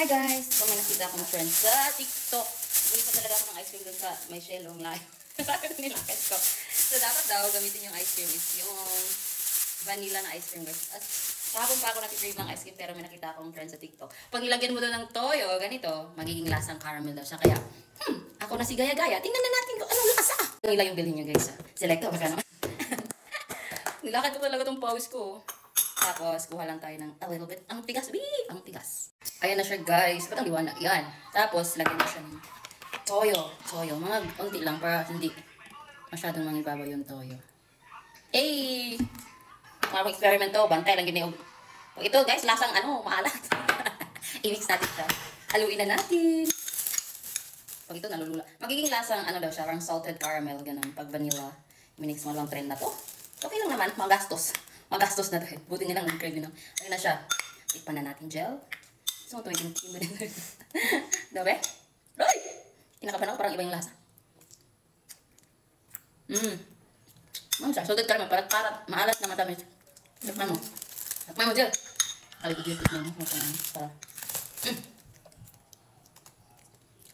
Hi guys! So may nakita akong friend sa TikTok. Bumili pa talaga ako ng ice cream dun sa may shellong live. Nilakad ko. So dapat daw gamitin yung ice cream is yung vanilla na ice cream guys. At kahapon pa ako nag-crave ng ice cream pero may nakita akong friend sa TikTok. Pag nilagyan mo doon ng toyo, ganito, magiging lasang caramel daw siya. Kaya, ako na si Gaya-Gaya. Tingnan na natin kung anong lasa. Nila yung bilhin nyo guys. Selecta baka naman. Nilakad ko talaga tong pawis ko. Tapos, kuha lang tayo ng a little bit. Ang tigas, ang tigas. Ayan na siya, guys. Ba't ang liwanag? Yan. Tapos, lagyan na siya ng toyo. Toyo. Mga unti lang para hindi masyadong mangibabaw yung toyo. Eh! Mga experiment to. Bantay lang gini. Ito, guys, lasang maalat. I-mix natin siya. Haluin na natin. Pag ito, nalulula. Magiging lasang, daw siya, parang salted caramel, ganun. Pag vanilla, minix mo lang trend na to. Okay lang naman, magastos. Magastos na to. Buti nga lang nag-crave yun. Ayun na siya. Tikpan na natin gel. So, ito yung team din. Dabe? Roy! Kinakapan ako, parang iba yung lasa. Ano siya? Salted caramel. Parang maalat na matamis. Tikman mo. Tikman mo gel. Ay, tikman mo. Para.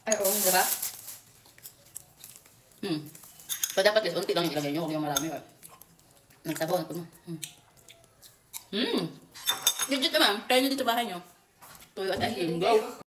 Ay, oo. Diba? So, dapat guys, unti lang yung ilagay nyo. Huwag yung marami. Nagsabaw. Legit naman. Try nyo dito bahay nyo. Tuyo at ice cream. Go!